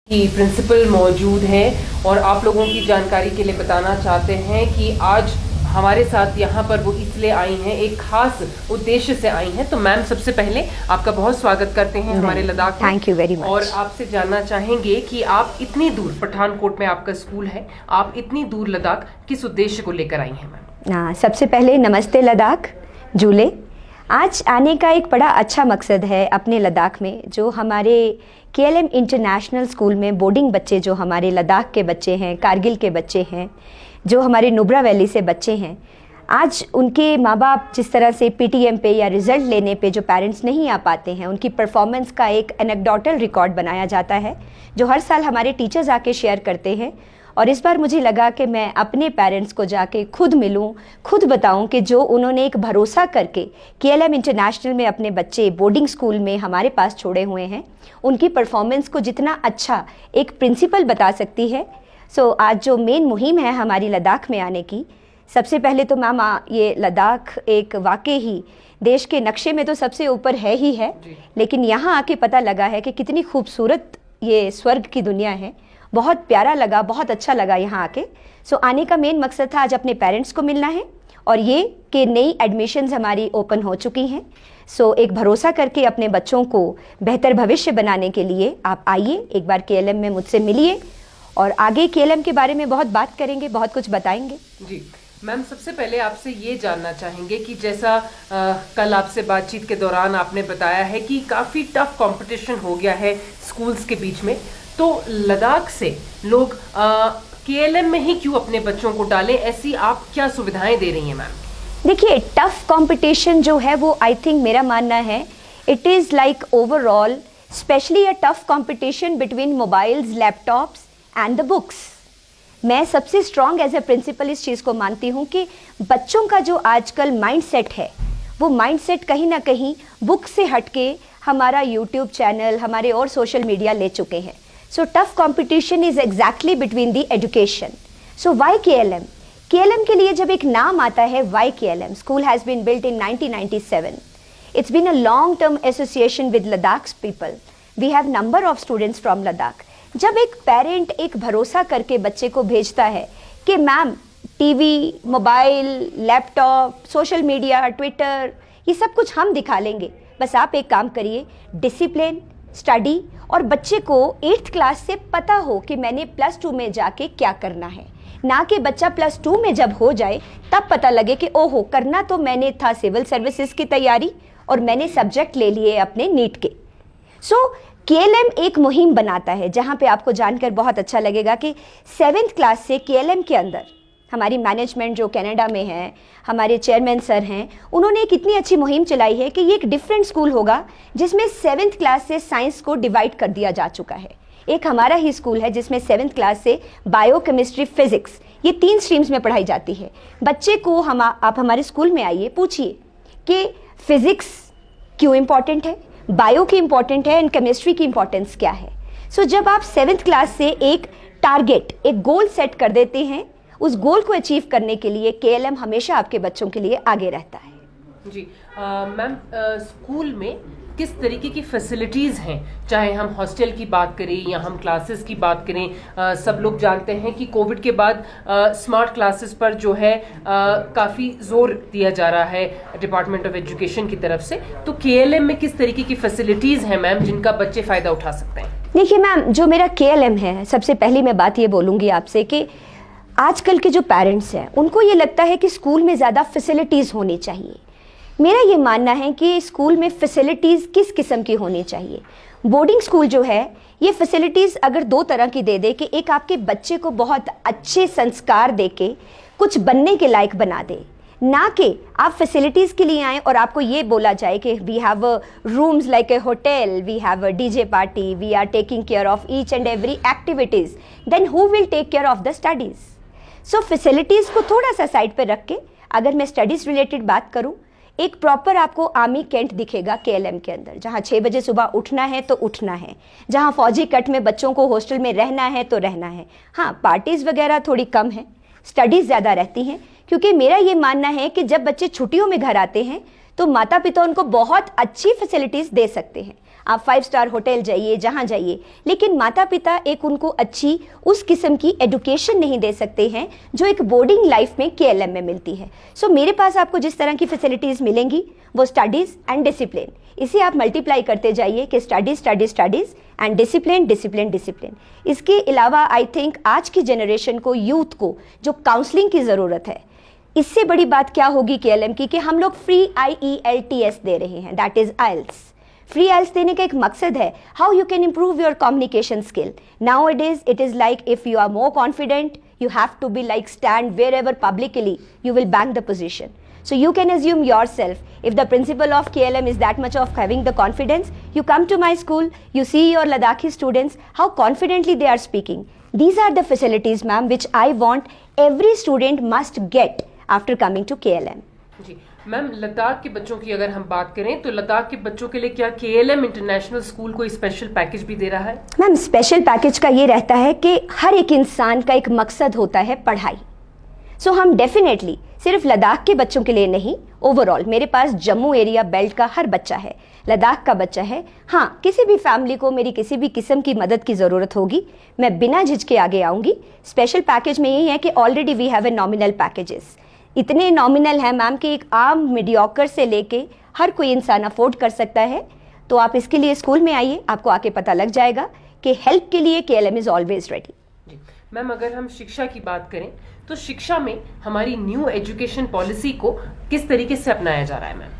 की प्रिंसिपल मौजूद हैं और आप लोगों की जानकारी के लिए बताना चाहते हैं कि आज हमारे साथ यहाँ पर वो इसलिए आई हैं, एक खास उद्देश्य से आई हैं। तो मैम, सबसे पहले आपका बहुत स्वागत करते हैं हमारे लद्दाख में। Thank you very much. और आपसे जानना चाहेंगे कि आप इतनी दूर, पठानकोट में आपका स्कूल है, आप इतनी दूर लद्दाख किस उद्देश्य को लेकर आई हैं मैम? सबसे पहले नमस्ते लद्दाख जूले। आज आने का एक बड़ा अच्छा मकसद है अपने लद्दाख में, जो हमारे KLM इंटरनेशनल स्कूल में बोर्डिंग बच्चे, जो हमारे लद्दाख के बच्चे हैं, कारगिल के बच्चे हैं, जो हमारे नुब्रा वैली से बच्चे हैं, आज उनके माँ बाप जिस तरह से PTM पे या रिज़ल्ट लेने पे जो पेरेंट्स नहीं आ पाते हैं, उनकी परफॉर्मेंस का एक एनेक्डोटल रिकॉर्ड बनाया जाता है, जो हर साल हमारे टीचर्स आके शेयर करते हैं। और इस बार मुझे लगा कि मैं अपने पेरेंट्स को जाके खुद मिलूं, खुद बताऊं कि जो उन्होंने एक भरोसा करके KLM इंटरनेशनल में अपने बच्चे बोर्डिंग स्कूल में हमारे पास छोड़े हुए हैं, उनकी परफॉर्मेंस को जितना अच्छा एक प्रिंसिपल बता सकती है। सो आज जो मेन मुहिम है हमारी लद्दाख में आने की, सबसे पहले तो मैम ये लद्दाख एक वाकई ही देश के नक्शे में तो सबसे ऊपर है ही है, लेकिन यहाँ आके पता लगा है कि कितनी खूबसूरत ये स्वर्ग की दुनिया है। बहुत प्यारा लगा, बहुत अच्छा लगा यहाँ आके। सो आने का मेन मकसद था आज अपने पेरेंट्स को मिलना है, और ये कि नई एडमिशन्स हमारी ओपन हो चुकी हैं। सो एक भरोसा करके अपने बच्चों को बेहतर भविष्य बनाने के लिए आप आइए, एक बार KLM में मुझसे मिलिए, और आगे KLM के बारे में बहुत बात करेंगे, बहुत कुछ बताएंगे। जी मैम, सबसे पहले आपसे ये जानना चाहेंगे कि जैसा कल आपसे बातचीत के दौरान आपने बताया है कि काफ़ी टफ कंपटीशन हो गया है स्कूल्स के बीच में, तो लद्दाख से लोग KLM में ही क्यों अपने बच्चों को डालें? ऐसी आप क्या सुविधाएं दे रही हैं मैम? देखिए, टफ कंपटीशन जो है वो आई थिंक मेरा मानना है it is like overall specially a tough competition between mobiles, laptops and the books. मैं सबसे स्ट्रॉन्ग एज ए प्रिंसिपल इस चीज़ को मानती हूँ कि बच्चों का जो आजकल माइंडसेट है, वो माइंडसेट कहीं ना कहीं बुक से हटके हमारा यूट्यूब चैनल, हमारे और सोशल मीडिया ले चुके हैं। So tough competition is exactly between the education. So why KLM? KLM के लिए जब एक नाम आता है why KLM? School has been built in 1997. It's been a long-term association with Ladakh's people. We have number of students from Ladakh. जब एक parent एक भरोसा करके बच्चे को भेजता है कि ma'am TV, mobile, laptop, social media, Twitter, ये सब कुछ हम दिखा लेंगे, बस आप एक काम करिए, डिसिप्लिन, स्टडी, और बच्चे को 8th क्लास से पता हो कि मैंने +2 में जाके क्या करना है, ना कि बच्चा +2 में जब हो जाए तब पता लगे कि ओहो, करना तो मैंने था सिविल सर्विसेज की तैयारी और मैंने सब्जेक्ट ले लिए अपने नीट के। सो KLM एक मुहिम बनाता है जहाँ पे आपको जानकर बहुत अच्छा लगेगा कि 7th क्लास से KLM के अंदर हमारी मैनेजमेंट जो कनाडा में है, हमारे चेयरमैन सर हैं, उन्होंने एक इतनी अच्छी मुहिम चलाई है कि ये एक डिफरेंट स्कूल होगा जिसमें 7th क्लास से साइंस को डिवाइड कर दिया जा चुका है। एक हमारा ही स्कूल है जिसमें 7th क्लास से बायो, केमिस्ट्री, फिजिक्स, ये 3 स्ट्रीम्स में पढ़ाई जाती है। बच्चे को आप हमारे स्कूल में आइए, पूछिए कि फिजिक्स क्यों इम्पॉर्टेंट है, बायो की इम्पॉर्टेंट है, एंड केमिस्ट्री की इम्पॉर्टेंस क्या है। सो जब आप 7th क्लास से एक टारगेट, एक गोल सेट कर देते हैं, उस गोल को अचीव करने के लिए KLM हमेशा आपके बच्चों के लिए आगे रहता है। जी मैम, स्कूल में किस तरीके की फैसिलिटीज़ हैं? चाहे हम हॉस्टल की बात करें या हम क्लासेस की बात करें, सब लोग जानते हैं कि कोविड के बाद स्मार्ट क्लासेस पर जो है काफ़ी जोर दिया जा रहा है डिपार्टमेंट ऑफ एजुकेशन की तरफ से। तो KLM में किस तरीके की फैसिलिटीज़ हैं मैम जिनका बच्चे फ़ायदा उठा सकते हैं? देखिए मैम, जो मेरा KLM है, सबसे पहली मैं बात ये बोलूँगी आपसे कि आजकल के जो पेरेंट्स हैं उनको ये लगता है कि स्कूल में ज़्यादा फैसिलिटीज़ होनी चाहिए। मेरा ये मानना है कि स्कूल में फैसिलिटीज़ किस किस्म की होनी चाहिए। बोर्डिंग स्कूल जो है ये फैसिलिटीज़ अगर 2 तरह की दे दे कि एक आपके बच्चे को बहुत अच्छे संस्कार दे के कुछ बनने के लायक बना दे, ना कि आप फैसिलिटीज़ के लिए आएँ और आपको ये बोला जाए कि we have rooms like a hotel, we have a DJ party, we are taking care of each and every activities, then who will take care of the studies. So facilities को थोड़ा सा साइड पे रख के अगर मैं studies related बात करूं, एक प्रॉपर आपको आर्मी कैंट दिखेगा KLM के अंदर, जहां 6 बजे सुबह उठना है तो उठना है, जहां फौजी कट में बच्चों को हॉस्टल में रहना है तो रहना है। हाँ, पार्टीज़ वगैरह थोड़ी कम है, स्टडीज़ ज़्यादा रहती हैं, क्योंकि मेरा ये मानना है कि जब बच्चे छुट्टियों में घर आते हैं तो माता पिता उनको बहुत अच्छी फैसिलिटीज़ दे सकते हैं। आप 5 स्टार होटल जाइए, जहाँ जाइए, लेकिन माता पिता एक उनको अच्छी उस किस्म की एजुकेशन नहीं दे सकते हैं जो एक बोर्डिंग लाइफ में KLM में मिलती है। सो मेरे पास आपको जिस तरह की फैसिलिटीज़ मिलेंगी वो स्टडीज़ एंड डिसिप्लिन, इसे आप मल्टीप्लाई करते जाइए कि studies studies studies and discipline discipline discipline. इसके अलावा आई थिंक आज की जनरेशन को, यूथ को जो काउंसलिंग की ज़रूरत है, इससे बड़ी बात क्या होगी KLM की कि हम लोग फ्री IELTS दे रहे हैं, that is IELTS। Free IELTS देने का एक मकसद है how you can improve your communication skill. Now it is like if you are more confident you have to be like stand wherever publicly you will bank the position. So you can assume yourself, if the principal of KLM is that much of having the confidence, you come to my school, you see your Ladakhi students, how confidently they are speaking. These are the facilities, ma'am, which I want every student must get after coming to KLM. जी ma'am, Ladakh के बच्चों की अगर हम बात करें तो लद्दाख के बच्चों के लिए क्या KLM इंटरनेशनल स्कूल कोई स्पेशल पैकेज भी दे रहा है? मैम, स्पेशल पैकेज का ये रहता है कि हर एक इंसान का एक मकसद होता है पढ़ाई। सो हम डेफिनेटली सिर्फ लद्दाख के बच्चों के लिए नहीं, ओवरऑल मेरे पास जम्मू एरिया बेल्ट का हर बच्चा है, लद्दाख का बच्चा है। हाँ, किसी भी फैमिली को मेरी किसी भी किस्म की मदद की ज़रूरत होगी, मैं बिना झिझके आगे आऊँगी। स्पेशल पैकेज में यही है कि already we have a nominal packages, इतने नॉमिनल हैं मैम कि एक आम मीडियोकर से लेके हर कोई इंसान अफोर्ड कर सकता है। तो आप इसके लिए स्कूल में आइए, आपको आके पता लग जाएगा कि हेल्प के लिए KLM इज़ ऑलवेज रेडी। जी मैम, अगर हम शिक्षा की बात करें तो शिक्षा में हमारी न्यू एजुकेशन पॉलिसी को किस तरीके से अपनाया जा रहा है ma'am?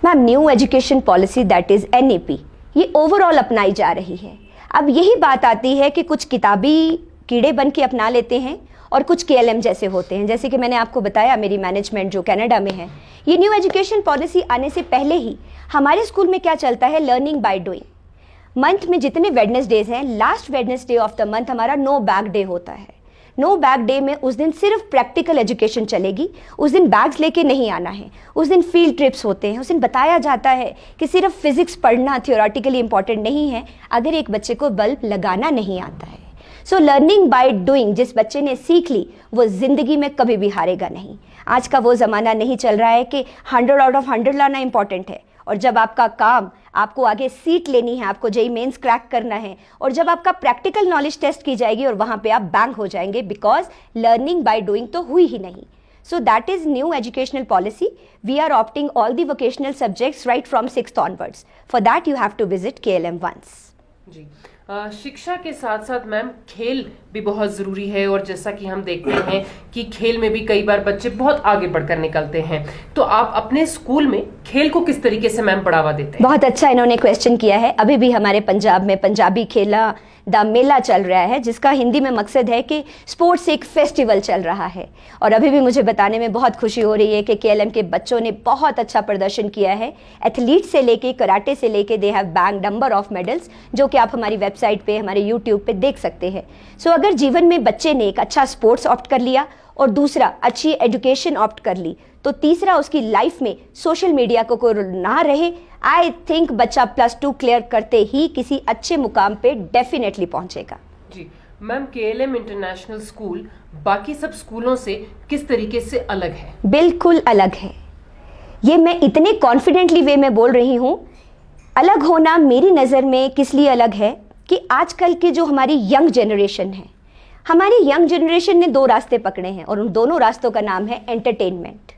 Ma'am, new education policy that is NEP, ये ओवरऑल अपनाई जा रही है। अब यही बात आती है कि कुछ किताबी कीड़े बन के अपना लेते हैं और कुछ KLM जैसे होते हैं। जैसे कि मैंने आपको बताया, मेरी मैनेजमेंट जो कनाडा में है, ये न्यू एजुकेशन पॉलिसी आने से पहले ही हमारे स्कूल में क्या चलता है, लर्निंग बाय डूइंग। मंथ में जितने वेडनेसडेज हैं, last Wednesday of the month हमारा नो बैग डे होता है। नो बैग डे में उस दिन सिर्फ प्रैक्टिकल एजुकेशन चलेगी, उस दिन बैग्स लेके नहीं आना है, उस दिन फील्ड ट्रिप्स होते हैं। उस दिन बताया जाता है कि सिर्फ फिजिक्स पढ़ना थियोरेटिकली इंपॉर्टेंट नहीं है अगर एक बच्चे को बल्ब लगाना नहीं आता है। सो लर्निंग बाय डूइंग, जिस बच्चे ने सीख ली वो ज़िंदगी में कभी भी हारेगा नहीं। आज का वो ज़माना नहीं चल रहा है कि 100 आउट ऑफ 100 लाना इंपॉर्टेंट है, और जब आपका काम, आपको आगे सीट लेनी है, आपको JEE मेंस क्रैक करना है, और जब आपका प्रैक्टिकल नॉलेज टेस्ट की जाएगी और वहाँ पे आप बैंक हो जाएंगे, बिकॉज लर्निंग बाय डूइंग तो हुई ही नहीं। So that is new educational policy. We are opting all the vocational subjects right from 6th onwards. For that you have to visit KLM once. जी, शिक्षा के साथ साथ मैम खेल भी बहुत ज़रूरी है, और जैसा कि हम देखते हैं कि खेल में भी कई बार बच्चे बहुत आगे बढ़कर निकलते हैं, तो आप अपने स्कूल में खेल को किस तरीके से मैम बढ़ावा देते हैं? बहुत अच्छा इन्होंने क्वेश्चन किया है। अभी भी हमारे पंजाब में पंजाबी खेला दा मेला चल रहा है, जिसका हिंदी में मकसद है कि स्पोर्ट्स एक फेस्टिवल चल रहा है। और अभी भी मुझे बताने में बहुत खुशी हो रही है कि KLM के बच्चों ने बहुत अच्छा प्रदर्शन किया है। एथलीट से लेके, कराटे से लेके, they have bang number of medals, जो कि आप हमारी वेबसाइट पे, हमारे यूट्यूब पे देख सकते हैं। सो अगर जीवन में बच्चे ने एक अच्छा स्पोर्ट्स ऑप्ट कर लिया और दूसरा अच्छी एजुकेशन ऑप्ट कर ली, तो तीसरा उसकी लाइफ में सोशल मीडिया को कोई ना रहे, आई थिंक बच्चा +2 क्लियर करते ही किसी अच्छे मुकाम पे डेफिनेटली पहुंचेगा। जी मैम, KLM इंटरनेशनल स्कूल बाकी सब स्कूलों से किस तरीके से अलग है? बिल्कुल अलग है। ये मैं इतने कॉन्फिडेंटली वे में बोल रही हूँ। अलग होना मेरी नज़र में किस लिए अलग है कि आजकल की जो हमारी यंग जनरेशन है, हमारी यंग जनरेशन ने 2 रास्ते पकड़े हैं, और उन दोनों रास्तों का नाम है एंटरटेनमेंट।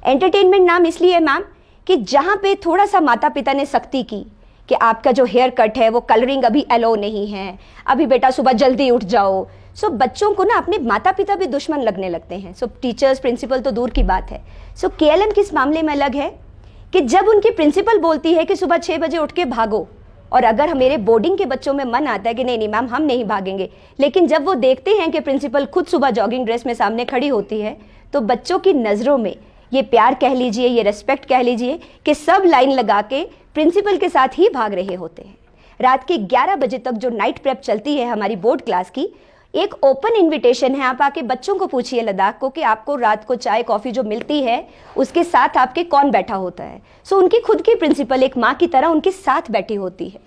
एंटरटेनमेंट नाम इसलिए है मैम कि जहाँ पे थोड़ा सा माता पिता ने सख्ती की कि आपका जो हेयर कट है वो कलरिंग अभी अलो नहीं है, अभी बेटा सुबह जल्दी उठ जाओ। सो बच्चों को ना अपने माता पिता भी दुश्मन लगने लगते हैं। सो टीचर्स, प्रिंसिपल तो दूर की बात है। सो KLM किस मामले में अलग है कि जब उनकी प्रिंसिपल बोलती है कि सुबह 6 बजे उठ के भागो, और अगर मेरे बोर्डिंग के बच्चों में मन आता है कि नहीं नहीं मैम हम नहीं भागेंगे, लेकिन जब वो देखते हैं कि प्रिंसिपल खुद सुबह जॉगिंग ड्रेस में सामने खड़ी होती है, तो बच्चों की नज़रों में ये प्यार कह लीजिए, ये रेस्पेक्ट कह लीजिए कि सब लाइन लगा के प्रिंसिपल के साथ ही भाग रहे होते हैं। रात के 11 बजे तक जो नाइट प्रेप चलती है हमारी बोर्ड क्लास की, एक ओपन इनविटेशन है। आप आके बच्चों को पूछिए लद्दाख को कि आपको रात को चाय कॉफ़ी जो मिलती है उसके साथ आपके कौन बैठा होता है। सो उनकी खुद की प्रिंसिपल एक माँ की तरह उनके साथ बैठी होती है।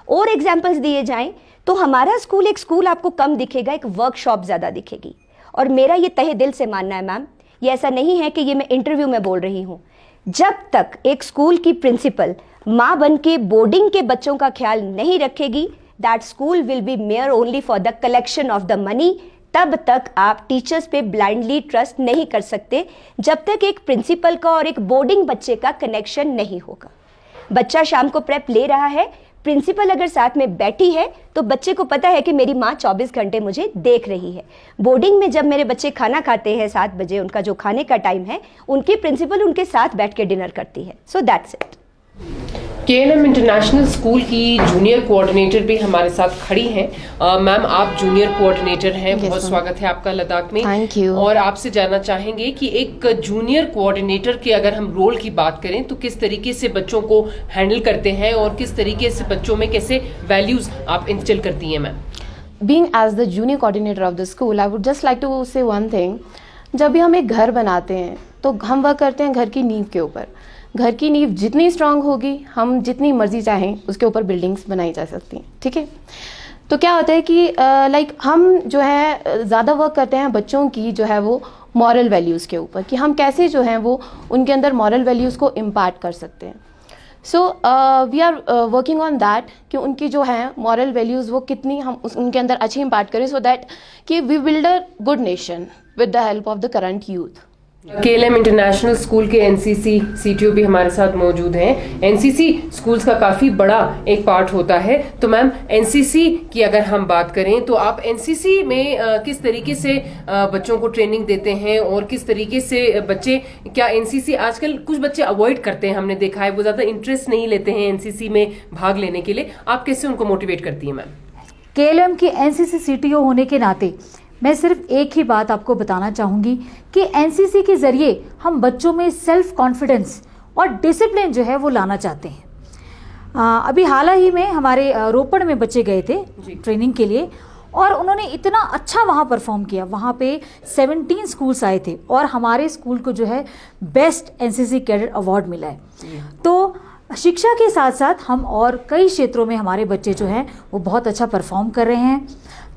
और एग्जाम्पल्स दिए जाएं तो हमारा स्कूल, एक स्कूल आपको कम दिखेगा, एक वर्कशॉप ज़्यादा दिखेगी। और मेरा ये तहे दिल से मानना है मैम, ये ऐसा नहीं है कि ये मैं इंटरव्यू में बोल रही हूँ, जब तक एक स्कूल की प्रिंसिपल माँ बन के बोर्डिंग के बच्चों का ख्याल नहीं रखेगी, that school will be mayor only for the collection of the money, तब तक आप टीचर्स पे ब्लाइंडली ट्रस्ट नहीं कर सकते, जब तक एक प्रिंसिपल का और एक बोर्डिंग बच्चे का कनेक्शन नहीं होगा। बच्चा शाम को प्रेप ले रहा है, प्रिंसिपल अगर साथ में बैठी है तो बच्चे को पता है कि मेरी माँ 24 घंटे मुझे देख रही है। बोर्डिंग में जब मेरे बच्चे खाना खाते हैं 7 बजे, उनका जो खाने का टाइम है, उनकी प्रिंसिपल उनके साथ बैठ के डिनर करती है। So that's it. KLM international school की जूनियर कोऑर्डिनेटर भी हमारे साथ खड़ी हैं। मैम, आप जूनियर कोऑर्डिनेटर हैं, बहुत स्वागत है आपका लद्दाख में। Thank you. और आपसे जानना चाहेंगे कि एक जूनियर कोऑर्डिनेटर के अगर हम रोल की बात करें तो किस तरीके से बच्चों को हैंडल करते हैं और किस तरीके से बच्चों में कैसे वैल्यूज आप इंस्टिल करती हैं ma'am? Being as the junior coordinator of the school, I would just like to say one thing. जब भी हम एक घर बनाते हैं तो हम वर्क करते हैं घर की नींव के ऊपर। घर की नींव जितनी स्ट्रांग होगी, हम जितनी मर्जी चाहें उसके ऊपर बिल्डिंग्स बनाई जा सकती हैं, ठीक है। तो क्या होता है कि लाइक हम जो है ज़्यादा वर्क करते हैं बच्चों की जो है वो मॉरल वैल्यूज़ के ऊपर, कि हम कैसे जो है वो उनके अंदर मॉरल वैल्यूज़ को इम्पार्ट कर सकते हैं। So we are working on that कि उनकी जो है मॉरल वैल्यूज़ वो कितनी हम उनके अंदर अच्छी इम्पार्ट करें, सो दैट कि we build a good nation with the help of the current youth. KLM international school के NCC CTO भी हमारे साथ मौजूद हैं। NCC स्कूल्स का काफ़ी बड़ा एक पार्ट होता है, तो मैम NCC की अगर हम बात करें तो आप NCC में किस तरीके से बच्चों को ट्रेनिंग देते हैं और किस तरीके से बच्चे, क्या NCC आजकल कुछ बच्चे अवॉइड करते हैं, हमने देखा है वो ज़्यादा इंटरेस्ट नहीं लेते हैं NCC में भाग लेने के लिए, आप कैसे उनको मोटिवेट करती हैं मैम? KLM की NCC CTO होने के नाते मैं सिर्फ एक ही बात आपको बताना चाहूँगी कि NCC के ज़रिए हम बच्चों में सेल्फ कॉन्फिडेंस और डिसिप्लिन जो है वो लाना चाहते हैं। अभी हाल ही में हमारे रोपड़ में बच्चे गए थे ट्रेनिंग के लिए और उन्होंने इतना अच्छा वहाँ परफॉर्म किया। वहाँ पे 17 स्कूल्स आए थे और हमारे स्कूल को जो है बेस्ट NCC कैडेट अवार्ड मिला है। तो शिक्षा के साथ साथ हम और कई क्षेत्रों में हमारे बच्चे जो हैं वो बहुत अच्छा परफॉर्म कर रहे हैं।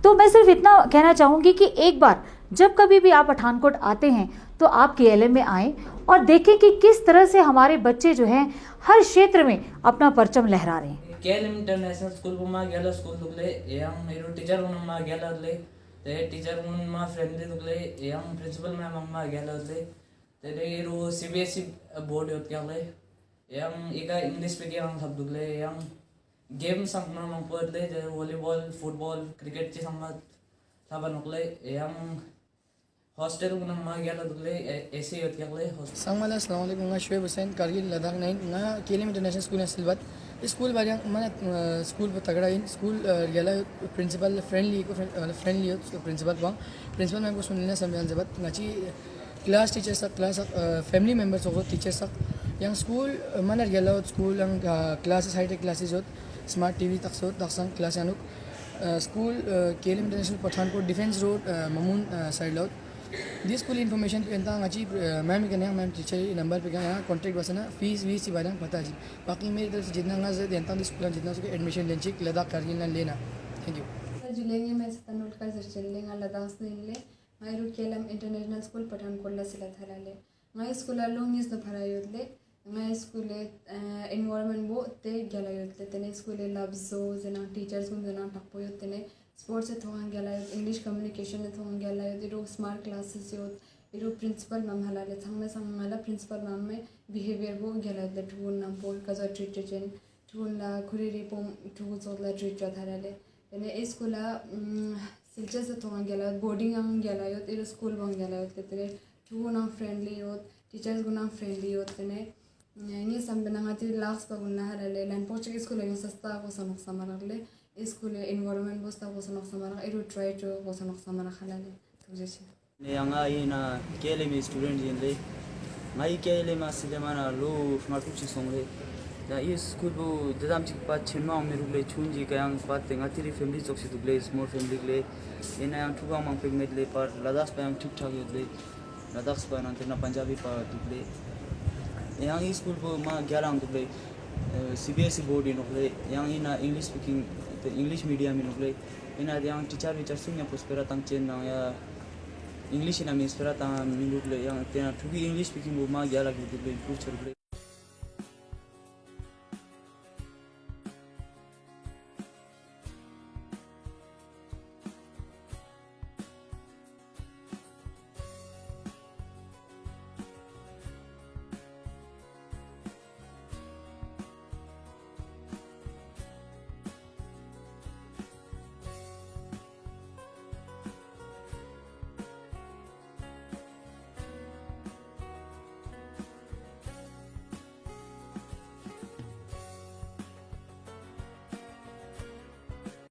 तो मैं सिर्फ इतना कहना चाहूँगी कि एक बार जब कभी भी आप पठानकोट आते हैं तो आप KLM में आएँ और देखें कि किस तरह से हमारे बच्चे जो हैं हर क्षेत्र में अपना परचम लहरा रहे हैं। KLM इंटरनेशनल स्कूल को माँ गया स्कूल दुगले यंग मेरो टीचर को माँ गया ले ते टीचर को माँ फ्रेंडली दुगले यंग प्रिंसिपल मैम माँ गया ले ते रो CBSE बोर्ड होत क्या ले यंग इका इंग्लिश स्पीकिंग सब दुगले यंग गेम संग माँ पढ़ ले जैसे वॉलीबॉल फुटबॉल क्रिकेट ची संग सब नुकले यंग हॉस्टल को माँ गया दुगले ऐसे होत क्या ले संगमाला अस्सलाम वालेकुम मैं शुएब हुसैन कारगिल लद्दाख नाइन ना KLM इंटरनेशनल स्कूल है सिलवत स्कूल बारे मैंने स्कूल पर तगड़ा इन स्कूल गया प्रिंसिपल फ्रेंडली को फ्रेंडली हो प्रिंसिपल पाऊँ प्रिंसिपल मैम को सुन लेना संविधान जबत नाची क्लास टीचर्स तक क्लास फैमिली मेम्बर्स हो टीचर्स तक yang school mana gala school yang classes high tech classes hot smart TV tak so tak sang class anuk school KLM international pathankot defense road mamun side lot this school information penta ngachi ma'am ke name ma'am teacher number पे गया contact बसना fees वीस बारे में पता जी बाकी मेरी तरफ से जितना ना से देता हूँ स्कूल जितना सके एडमिशन लेंची लद्दाख कारगिल ना लेना थैंक यू जुलेंगे मैं सतनोट का चलेंगे लद्दाख से ले मैं रू KLM इंटरनेशनल स्कूल पठानकोट ला सिला थरा ले मैं स्कूल लोग निस न भरायोत ले मैं स्कूल एनवायरनमेंट वो ते गला योत तेने स्कूल लव्स जो जना टीचर्स को जना टप्पो योत तेने स्पोर्ट्स से थोंग गला योत इंग्लिश कम्युनिकेशन में थोंग गला योत इरो स्मार्ट क्लासेस योत इरो प्रिंसिपल मैम हला ले थंग संगला प्रिंसिपल मैम में बिहेवियर वो गला योत ठुन नाम पोल कजा ट्रीट चेन ठुन ला खुरी रिपोम ठुन सोला ट्रीट थरा ले तेने स्कूल सिलचे से थोंग गला बोर्डिंग अंग गला योत इरो स्कूल बंग गला योत तेने ठुन नाम फ्रेंडली योत टीचर्स को नाम फ्रेंडली योत तेने ये सब बनाती लास्ट पर गुना है ले लाइन पहुँच के स्कूल में सस्ता को सनक समारक ले स्कूल एनवायरनमेंट बस्ता को सनक समारक इरो ट्राई टू को सनक समारक खला ले तो जैसे ने आंगा ये ना KLM स्टूडेंट जिन ले माई KLM से माना लो स्मार्ट कुछ सोंग ले दा ये स्कूल वो जदाम चिक पात छिनमा में रुले छुन जी कयांग पात तेंगा तिरी फैमिली चोक से दुगले स्मॉल फैमिली ले ये ना ठुगा मांग पिगमेट ले पर लद्दाख पे ठीक ठाक ले लद्दाख पे ना तेना पंजाबी पर दुगले yang school po ma gyarang to play CBSE board in play yang ina English speaking English medium in play ina yang teacher sunya prospera tang chen na ya English ina mi spera tang minut le yang tena thugi English speaking bo ma gyala gi to play improve chur play